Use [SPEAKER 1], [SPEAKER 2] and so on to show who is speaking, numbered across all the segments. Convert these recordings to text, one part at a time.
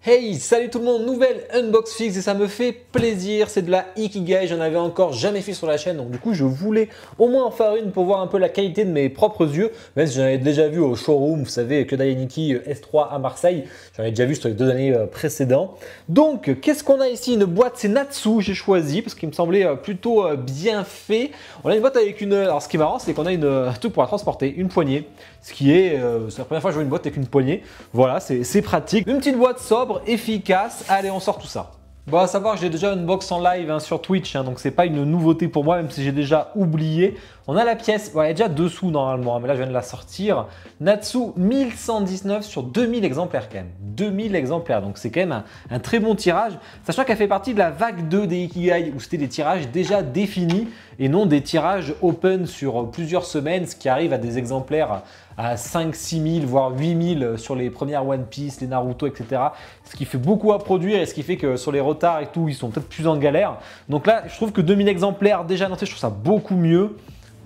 [SPEAKER 1] Hey, salut tout le monde, nouvelle unbox fixe et ça me fait plaisir, c'est de la Ikigai, j'en avais encore jamais fait sur la chaîne donc du coup je voulais au moins en faire une pour voir un peu la qualité de mes propres yeux, même si j'en avais déjà vu au showroom, vous savez, que Dayaniki S3 à Marseille, j'en ai déjà vu sur les 2 années précédentes. Donc qu'est-ce qu'on a ici? Une boîte, c'est Natsu, j'ai choisi parce qu'il me semblait plutôt bien fait. On a une boîte avec une, alors ce qui est marrant c'est qu'on a un truc pour la transporter, une poignée, ce qui est, c'est la première fois que je vois une boîte avec une poignée, voilà c'est pratique. Une petite boîte sobre, efficace. Allez, on sort tout ça. Bon, à savoir que j'ai déjà unbox en live sur Twitch, donc c'est pas une nouveauté pour moi, même si j'ai déjà oublié. On a la pièce, bon, elle est déjà dessous normalement, mais là je viens de la sortir. Natsu 1119 sur 2000 exemplaires quand même. 2000 exemplaires, donc c'est quand même un très bon tirage. Sachant qu'elle fait partie de la vague 2 des Ikigai, où c'était des tirages déjà définis et non des tirages open sur plusieurs semaines, ce qui arrive à des exemplaires à 5 6 000 voire 8 000 sur les premières One Piece, les Naruto, etc. Ce qui fait beaucoup à produire et ce qui fait que sur les retards et tout, ils sont peut-être plus en galère. Donc là, je trouve que 2000 exemplaires déjà annoncés, je trouve ça beaucoup mieux.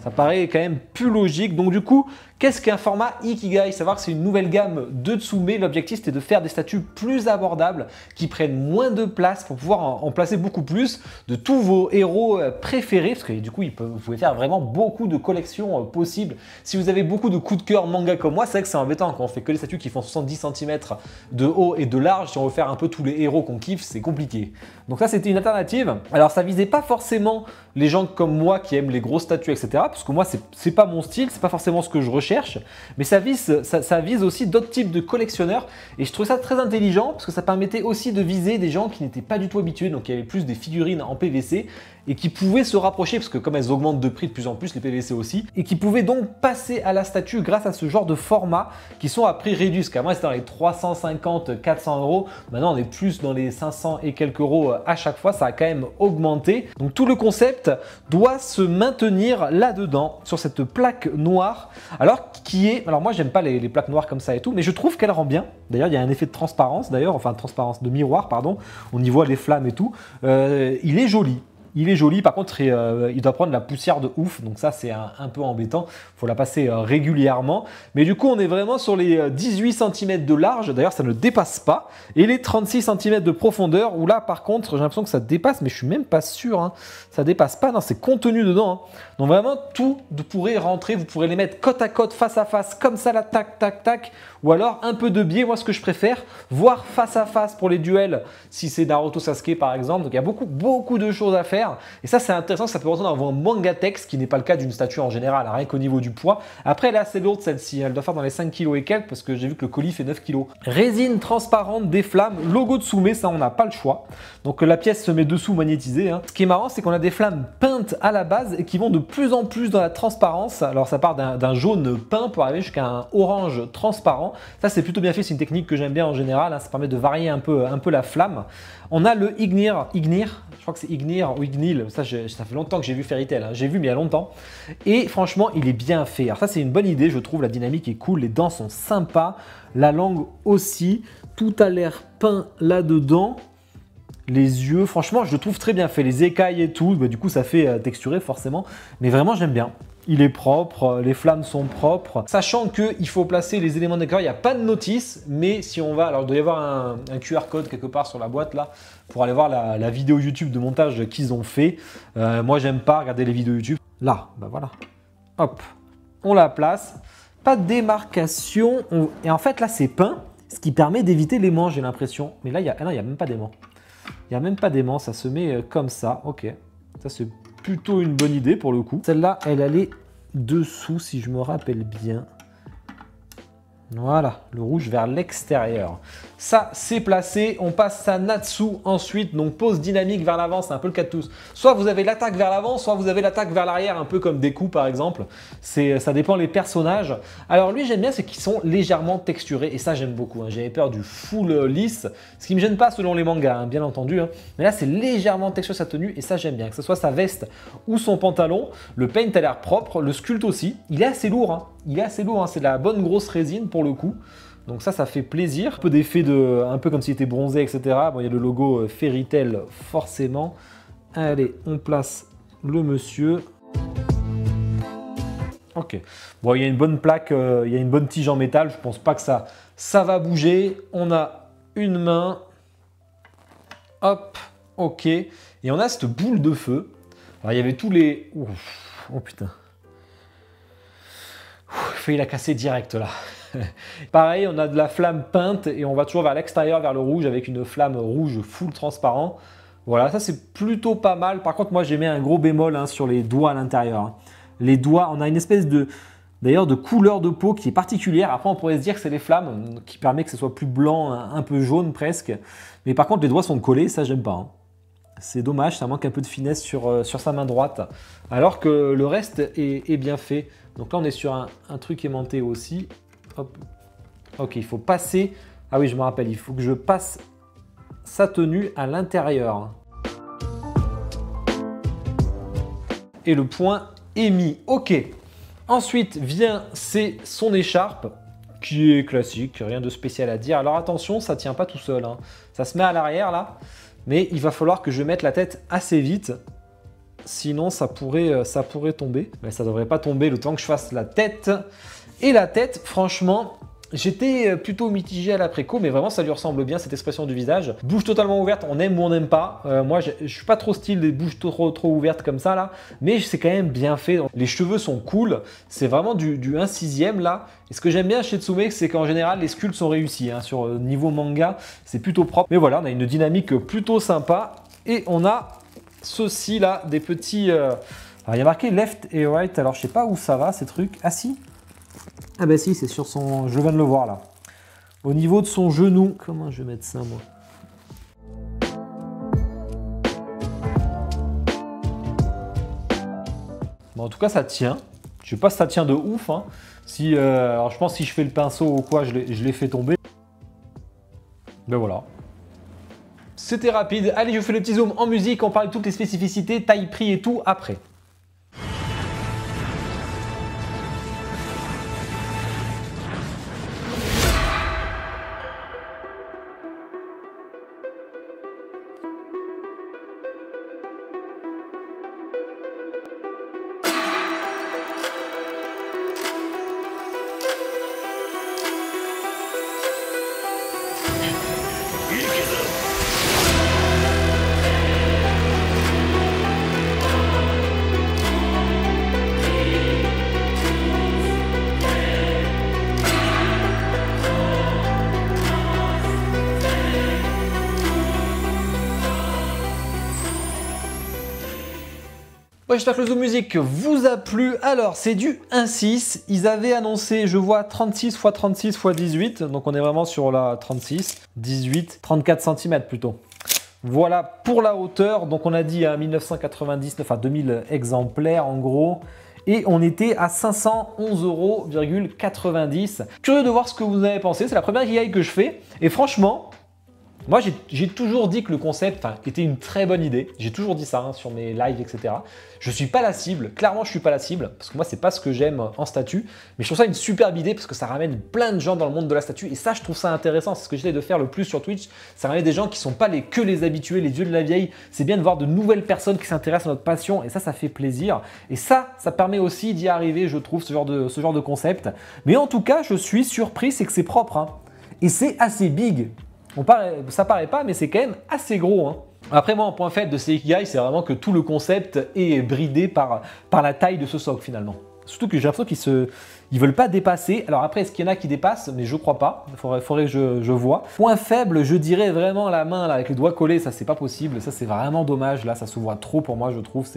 [SPEAKER 1] Ça paraît quand même plus logique. Donc du coup, qu'est-ce qu'un format Ikigai? Savoir que c'est une nouvelle gamme de Tsume. L'objectif, c'était de faire des statues plus abordables, qui prennent moins de place pour pouvoir en placer beaucoup plus de tous vos héros préférés. Parce que du coup, vous pouvez faire vraiment beaucoup de collections possibles. Si vous avez beaucoup de coups de cœur manga comme moi, c'est vrai que c'est embêtant quand on fait que les statues qui font 70 cm de haut et de large. Si on veut faire un peu tous les héros qu'on kiffe, c'est compliqué. Donc ça, c'était une alternative. Alors ça visait pas forcément les gens comme moi qui aiment les grosses statues, etc. Parce que moi, c'est pas mon style, c'est pas forcément ce que je recherche. Mais ça vise aussi d'autres types de collectionneurs. Et je trouve ça très intelligent parce que ça permettait aussi de viser des gens qui n'étaient pas du tout habitués. Donc il y avait plus des figurines en PVC et qui pouvaient se rapprocher, parce que comme elles augmentent de prix de plus en plus, les PVC aussi, et qui pouvaient donc passer à la statue grâce à ce genre de format qui sont à prix réduit. Parce qu'à moi, c'était dans les 350, 400 euros. Maintenant, on est plus dans les 500 et quelques euros à chaque fois. Ça a quand même augmenté. Donc tout le concept doit se maintenir là-dedans, sur cette plaque noire. Alors moi, j'aime pas les plaques noires comme ça et tout, mais je trouve qu'elle rend bien. D'ailleurs, il y a un effet de transparence, de miroir, pardon. On y voit les flammes et tout. Il est joli. Il est joli, par contre, il doit prendre la poussière de ouf, donc ça, c'est un peu embêtant. Il faut la passer régulièrement. Mais du coup, on est vraiment sur les 18 cm de large. D'ailleurs, ça ne dépasse pas. Et les 36 cm de profondeur, où là, par contre, j'ai l'impression que ça dépasse, mais je suis même pas sûr. Hein. Ça dépasse pas, non, c'est contenu dedans. Hein. Donc vraiment, tout pourrait rentrer. Vous pourrez les mettre côte à côte, face à face, comme ça, là, tac, tac, tac. Ou alors un peu de biais, moi, ce que je préfère, voir face à face pour les duels, si c'est Naruto Sasuke, par exemple. Donc, il y a beaucoup de choses à faire. Et ça, c'est intéressant, ça peut rentrer dans un manga texte, qui n'est pas le cas d'une statue en général, rien qu'au niveau du poids. Après, elle est assez lourde celle-ci, elle doit faire dans les 5 kg et quelques, parce que j'ai vu que le colis fait 9 kg. Résine transparente, des flammes, logo de Tsume, ça on n'a pas le choix. Donc la pièce se met dessous magnétisée. Hein. Ce qui est marrant, c'est qu'on a des flammes peintes à la base et qui vont de plus en plus dans la transparence. Alors ça part d'un jaune peint pour arriver jusqu'à un orange transparent. Ça, c'est plutôt bien fait, c'est une technique que j'aime bien en général, hein. Ça permet de varier un peu la flamme. On a le Ignir, je crois que c'est Ignir ou Ignil, ça fait longtemps que j'ai vu Fairy Tail, hein. J'ai vu mais il y a longtemps. Et franchement, il est bien fait. Alors ça, c'est une bonne idée, je trouve, la dynamique est cool, les dents sont sympas, la langue aussi, tout a l'air peint là-dedans. Les yeux, franchement, je le trouve très bien fait. Les écailles et tout, bah, du coup, ça fait texturer forcément. Mais vraiment, j'aime bien. Il est propre, les flammes sont propres. Sachant qu'il faut placer les éléments de décor, il n'y a pas de notice, mais si on va, alors il doit y avoir un QR code quelque part sur la boîte là, pour aller voir la vidéo YouTube de montage qu'ils ont fait. Moi, j'aime pas regarder les vidéos YouTube. Là, bah voilà. Hop, on la place. Pas de démarcation. Et en fait, là, c'est peint, ce qui permet d'éviter l'aimant, j'ai l'impression. Mais là, il n'y a même pas d'aimant. Il n'y a même pas d'aimant, ça se met comme ça. Ok, ça c'est plutôt une bonne idée pour le coup. Celle-là, elle allait dessous si je me rappelle bien. Voilà, le rouge vers l'extérieur. Ça, c'est placé. On passe à Natsu ensuite. Donc, pose dynamique vers l'avant, c'est un peu le cas de tous. Soit vous avez l'attaque vers l'avant, soit vous avez l'attaque vers l'arrière, un peu comme Deku par exemple. Ça dépend les personnages. Alors, lui, j'aime bien, c'est qu'ils sont légèrement texturés. Et ça, j'aime beaucoup. Hein. J'avais peur du full lisse. Ce qui ne me gêne pas selon les mangas, hein, bien entendu. Hein. Mais là, c'est légèrement texturé sa tenue. Et ça, j'aime bien. Que ce soit sa veste ou son pantalon. Le paint a l'air propre. Le sculpte aussi. Il est assez lourd. Hein. Il est assez lourd. Hein. C'est de la bonne grosse résine pour le coup. Donc ça fait plaisir. Un peu d'effet un peu comme s'il était bronzé, etc. Bon, il y a le logo Fairy Tail forcément. Allez, on place le monsieur. Ok. Bon, il y a une bonne plaque, il y a une bonne tige en métal. Je pense pas que ça va bouger. On a une main. Hop, ok. Et on a cette boule de feu. Alors, il y avait tous les... Ouf, oh putain. Il failli la casser direct là. Pareil, on a de la flamme peinte et on va toujours vers l'extérieur, vers le rouge, avec une flamme rouge full transparent. Voilà, ça c'est plutôt pas mal. Par contre, moi j'ai mis un gros bémol hein, sur les doigts à l'intérieur. Hein. Les doigts, on a une espèce de... D'ailleurs, de couleur de peau qui est particulière. Après, on pourrait se dire que c'est les flammes qui permet que ce soit plus blanc, un peu jaune presque. Mais par contre, les doigts sont collés, ça j'aime pas. Hein. C'est dommage, ça manque un peu de finesse sur sa main droite. Alors que le reste est bien fait. Donc là, on est sur un truc aimanté aussi. Hop. Ok, il faut passer... Ah oui, je me rappelle, il faut que je passe sa tenue à l'intérieur. Et le point est mis. Ok. Ensuite vient son écharpe, qui est classique, rien de spécial à dire. Alors attention, ça ne tient pas tout seul. Hein. Ça se met à l'arrière là. Mais il va falloir que je mette la tête assez vite. Sinon, ça pourrait tomber. Mais ça ne devrait pas tomber le temps que je fasse la tête. Et la tête, franchement... J'étais plutôt mitigé à l'après-coup, mais vraiment ça lui ressemble bien cette expression du visage. Bouche totalement ouverte, on aime ou on n'aime pas. Moi je suis pas trop style des bouches trop ouvertes comme ça là, mais c'est quand même bien fait. Les cheveux sont cool, c'est vraiment du 1/6 là. Et ce que j'aime bien chez Tsume, c'est qu'en général les sculptes sont réussis. Hein. Sur niveau manga, c'est plutôt propre. Mais voilà, on a une dynamique plutôt sympa. Et on a ceci là, des petits... Alors il y a marqué left et right, alors je sais pas où ça va ces trucs. Ah si. Ah bah si, c'est sur son... Je viens de le voir là. Au niveau de son genou. Comment je vais mettre ça moi? Bon, en tout cas ça tient. Je sais pas si ça tient de ouf. Hein. Si, alors je pense que si je fais le pinceau ou quoi, je l'ai fait tomber. Ben voilà. C'était rapide. Allez, je fais le petit zoom en musique. On parle de toutes les spécificités, taille, prix et tout après. J'espère que le zoom musique vous a plu. Alors, c'est du 1/6. Ils avaient annoncé, je vois, 36 x 36 x 18. Donc, on est vraiment sur la 36, 18, 34 cm plutôt. Voilà pour la hauteur. Donc, on a dit à 1999, enfin 2000 exemplaires en gros. Et on était à 511,90 €. Curieux de voir ce que vous en avez pensé. C'est la première Ikigai que je fais. Et franchement... Moi, j'ai toujours dit que le concept était une très bonne idée. J'ai toujours dit ça hein, sur mes lives, etc. Je ne suis pas la cible. Clairement, je ne suis pas la cible parce que moi, c'est pas ce que j'aime en statue. Mais je trouve ça une superbe idée parce que ça ramène plein de gens dans le monde de la statue. Et ça, je trouve ça intéressant. C'est ce que j'essaie de faire le plus sur Twitch. Ça ramène des gens qui ne sont pas que les habitués, les vieux de la vieille. C'est bien de voir de nouvelles personnes qui s'intéressent à notre passion. Et ça fait plaisir. Et ça permet aussi d'y arriver, je trouve, ce genre de concept. Mais en tout cas, je suis surpris, c'est que c'est propre. Hein. Et c'est assez big. Ça paraît pas, mais c'est quand même assez gros. Hein. Après, moi, en point faible de ces Ikigai, c'est vraiment que tout le concept est bridé par la taille de ce socle, finalement. Surtout que j'ai l'impression qu'ils ne veulent pas dépasser. Alors après, est-ce qu'il y en a qui dépassent? Mais je crois pas. Il faudrait que je vois. Point faible, je dirais vraiment la main là, avec les doigts collés. Ça, c'est pas possible. Ça, c'est vraiment dommage. Là, ça se voit trop pour moi, je trouve.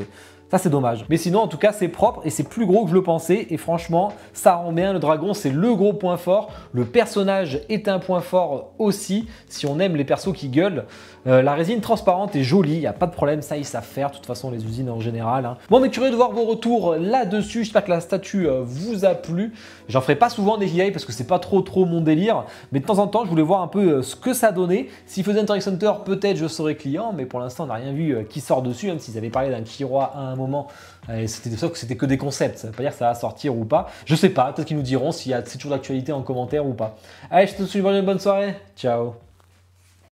[SPEAKER 1] Ça, c'est dommage. Mais sinon, en tout cas, c'est propre et c'est plus gros que je le pensais. Et franchement, ça rend bien. Le dragon, c'est le gros point fort. Le personnage est un point fort aussi, si on aime les persos qui gueulent. La résine transparente est jolie, il n'y a pas de problème. Ça, ils savent faire. De toute façon, les usines en général. Hein. Bon, mais curieux de voir vos retours là-dessus. J'espère que la statue vous a plu. J'en ferai pas souvent des Ikigai parce que c'est pas trop mon délire. Mais de temps en temps, je voulais voir un peu ce que ça donnait. S'ils faisaient un Trek Center, peut-être je serais client. Mais pour l'instant, on n'a rien vu qui sort dessus. Même s'ils avaient parlé d'un Kiroa à un moment, c'était que des concepts. Ça veut pas dire que ça va sortir ou pas. Je sais pas, peut-être qu'ils nous diront si c'est toujours d'actualité en commentaire ou pas. Allez, je te souhaite une bonne soirée. Ciao.